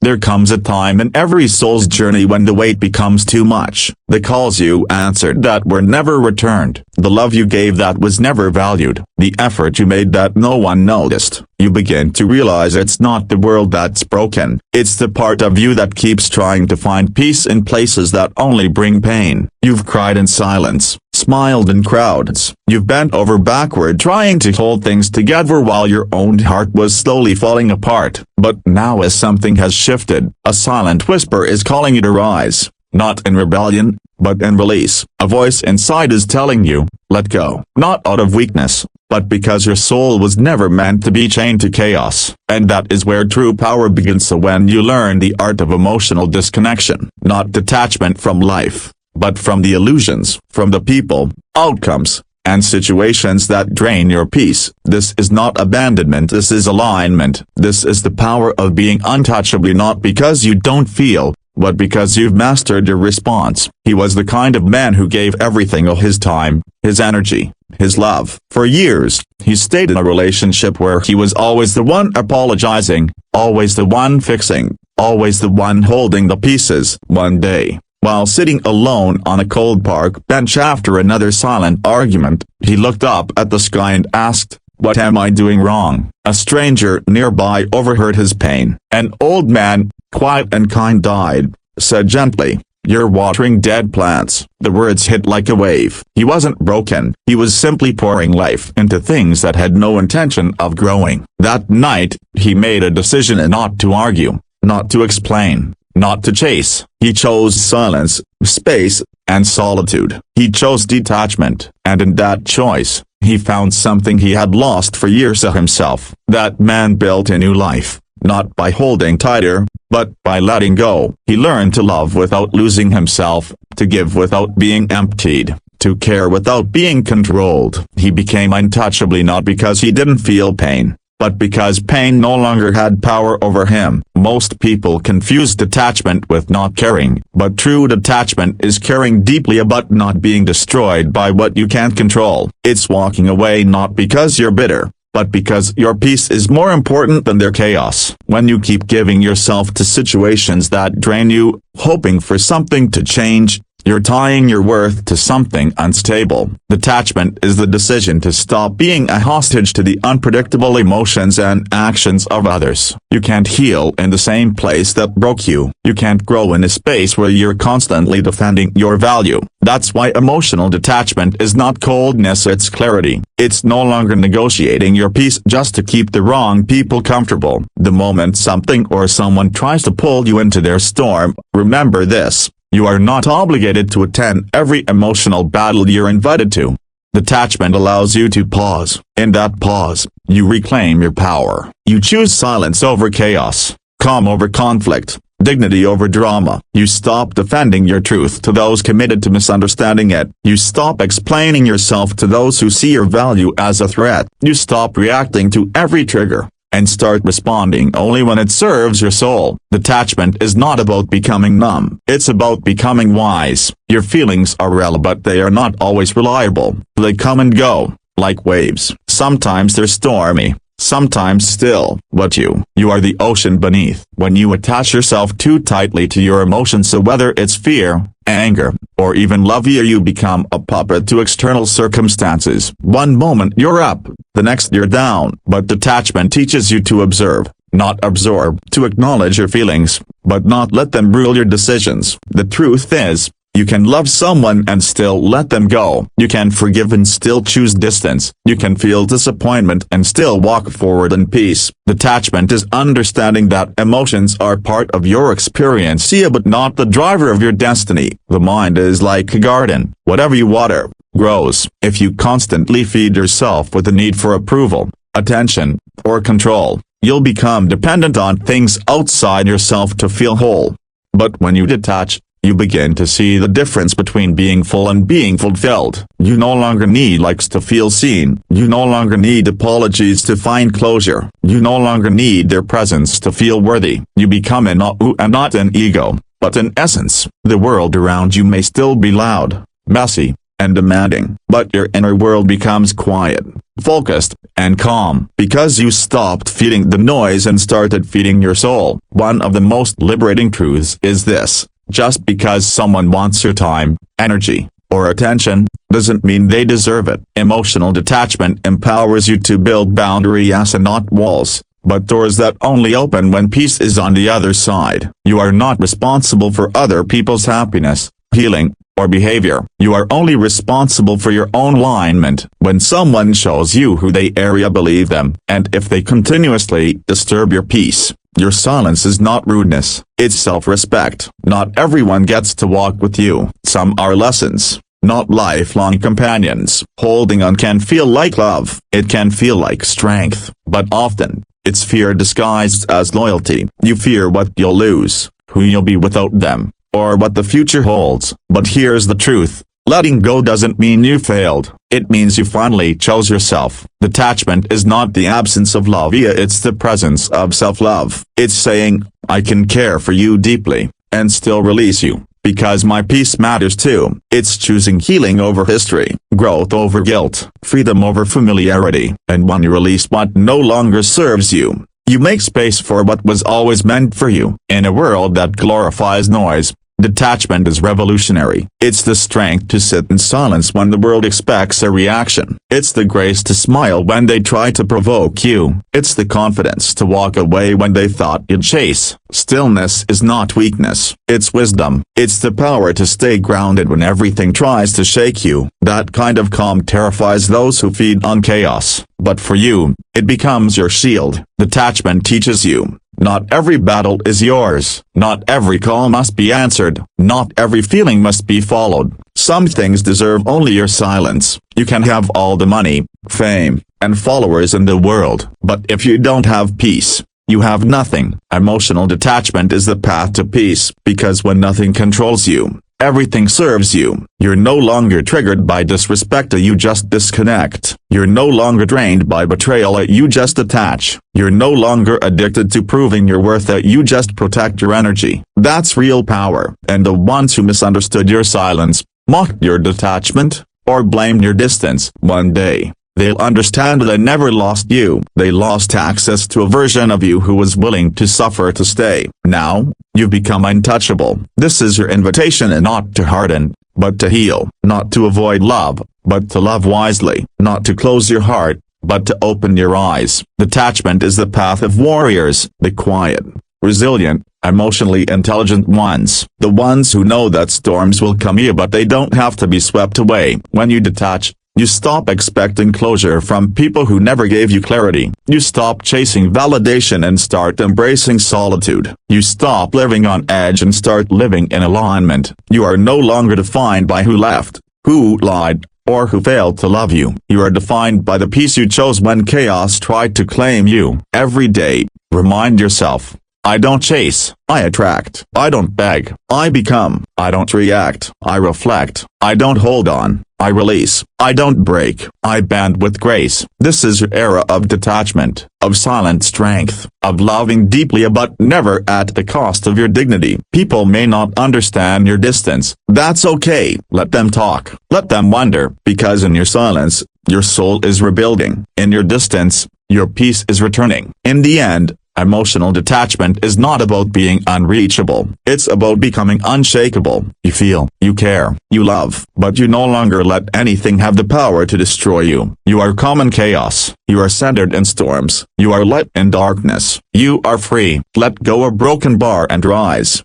There comes a time in every soul's journey when the weight becomes too much, the calls you answered that were never returned, the love you gave that was never valued, the effort you made that no one noticed. You begin to realize it's not the world that's broken, it's the part of you that keeps trying to find peace in places that only bring pain. You've cried in silence, smiled in crowds, you've bent over backward trying to hold things together while your own heart was slowly falling apart. But now as something has shifted, a silent whisper is calling you to rise, not in rebellion, but in release. A voice inside is telling you, let go, not out of weakness, but because your soul was never meant to be chained to chaos. And that is where true power begins. So when you learn the art of emotional disconnection, not detachment from life, but from the illusions, from the people, outcomes, and situations that drain your peace. This is not abandonment, this is alignment. This is the power of being untouchable, not because you don't feel, but because you've mastered your response. He was the kind of man who gave everything of his time, his energy, his love. For years, he stayed in a relationship where he was always the one apologizing, always the one fixing, always the one holding the pieces. One day, while sitting alone on a cold park bench after another silent argument, he looked up at the sky and asked, "What am I doing wrong?" A stranger nearby overheard his pain. An old man, quiet and kind, said gently, "You're watering dead plants." The words hit like a wave. He wasn't broken, he was simply pouring life into things that had no intention of growing. That night, he made a decision not to argue, not to explain, not to chase. He chose silence, space, and solitude. He chose detachment, and in that choice, he found something he had lost for years of himself. That man built a new life, not by holding tighter, but by letting go. He learned to love without losing himself, to give without being emptied, to care without being controlled. He became untouchable not because he didn't feel pain, but because pain no longer had power over him. Most people confuse detachment with not caring, but true detachment is caring deeply about not being destroyed by what you can't control. It's walking away not because you're bitter, but because your peace is more important than their chaos. When you keep giving yourself to situations that drain you, hoping for something to change, you're tying your worth to something unstable. Detachment is the decision to stop being a hostage to the unpredictable emotions and actions of others. You can't heal in the same place that broke you. You can't grow in a space where you're constantly defending your value. That's why emotional detachment is not coldness, it's clarity. It's no longer negotiating your peace just to keep the wrong people comfortable. The moment something or someone tries to pull you into their storm, remember this. You are not obligated to attend every emotional battle you're invited to. Detachment allows you to pause. In that pause, you reclaim your power. You choose silence over chaos, calm over conflict, dignity over drama. You stop defending your truth to those committed to misunderstanding it. You stop explaining yourself to those who see your value as a threat. You stop reacting to every trigger, and start responding only when it serves your soul. Detachment is not about becoming numb. It's about becoming wise. Your feelings are real, but they are not always reliable. They come and go, like waves. Sometimes they're stormy, sometimes still. But you are the ocean beneath. When you attach yourself too tightly to your emotions, so whether it's fear, anger, or even love, you become a puppet to external circumstances. One moment you're up, the next you're down. But detachment teaches you to observe, not absorb, to acknowledge your feelings, but not let them rule your decisions. The truth is, you can love someone and still let them go. You can forgive and still choose distance. You can feel disappointment and still walk forward in peace. Detachment is understanding that emotions are part of your experience, but not the driver of your destiny. The mind is like a garden. Whatever you water, grows. If you constantly feed yourself with the need for approval, attention, or control, you'll become dependent on things outside yourself to feel whole. But when you detach, you begin to see the difference between being full and being fulfilled. You no longer need likes to feel seen. You no longer need apologies to find closure. You no longer need their presence to feel worthy. You become an ego and not an ego, but an essence. The world around you may still be loud, messy, and demanding. But your inner world becomes quiet, focused, and calm, because you stopped feeding the noise and started feeding your soul. One of the most liberating truths is this: just because someone wants your time, energy, or attention, doesn't mean they deserve it. Emotional detachment empowers you to build boundaries and not walls, but doors that only open when peace is on the other side. You are not responsible for other people's happiness, healing, or behavior. You are only responsible for your own alignment. When someone shows you who they are, believe them, and if they continuously disturb your peace, your silence is not rudeness, it's self-respect. Not everyone gets to walk with you. Some are lessons, not lifelong companions. Holding on can feel like love, it can feel like strength, but often, it's fear disguised as loyalty. You fear what you'll lose, who you'll be without them, or what the future holds. But here's the truth: letting go doesn't mean you failed, it means you finally chose yourself. Detachment is not the absence of love, it's the presence of self-love. It's saying, I can care for you deeply, and still release you, because my peace matters too. It's choosing healing over history, growth over guilt, freedom over familiarity. And when you release what no longer serves you, you make space for what was always meant for you. In a world that glorifies noise, detachment is revolutionary. It's the strength to sit in silence when the world expects a reaction. It's the grace to smile when they try to provoke you. It's the confidence to walk away when they thought you'd chase. Stillness is not weakness, it's wisdom. It's the power to stay grounded when everything tries to shake you. That kind of calm terrifies those who feed on chaos. But for you, it becomes your shield. Detachment teaches you: not every battle is yours. Not every call must be answered. Not every feeling must be followed. Some things deserve only your silence. You can have all the money, fame, and followers in the world, but if you don't have peace, you have nothing. Emotional detachment is the path to peace, because when nothing controls you, everything serves you. You're no longer triggered by disrespect, you just disconnect. You're no longer drained by betrayal, you just detach. You're no longer addicted to proving your worth, you just protect your energy. That's real power. And the ones who misunderstood your silence, mocked your detachment, or blamed your distance, one day, they'll understand they never lost you. They lost access to a version of you who was willing to suffer to stay. Now, you've become untouchable. This is your invitation, and not to harden, but to heal. Not to avoid love, but to love wisely. Not to close your heart, but to open your eyes. Detachment is the path of warriors, the quiet, resilient, emotionally intelligent ones. The ones who know that storms will come here, but they don't have to be swept away. When you detach, you stop expecting closure from people who never gave you clarity. You stop chasing validation and start embracing solitude. You stop living on edge and start living in alignment. You are no longer defined by who left, who lied, or who failed to love you. You are defined by the peace you chose when chaos tried to claim you. Every day, remind yourself: I don't chase, I attract. I don't beg, I become. I don't react, I reflect. I don't hold on, I release. I don't break, I bend with grace. This is your era of detachment, of silent strength, of loving deeply but never at the cost of your dignity. People may not understand your distance. That's okay. Let them talk. Let them wonder, because in your silence, your soul is rebuilding. In your distance, your peace is returning. In the end, emotional detachment is not about being unreachable. It's about becoming unshakable. You feel, you care, you love, but you no longer let anything have the power to destroy you. You are calm in chaos. You are centered in storms. You are light in darkness. You are free. Let go a broken bar and rise.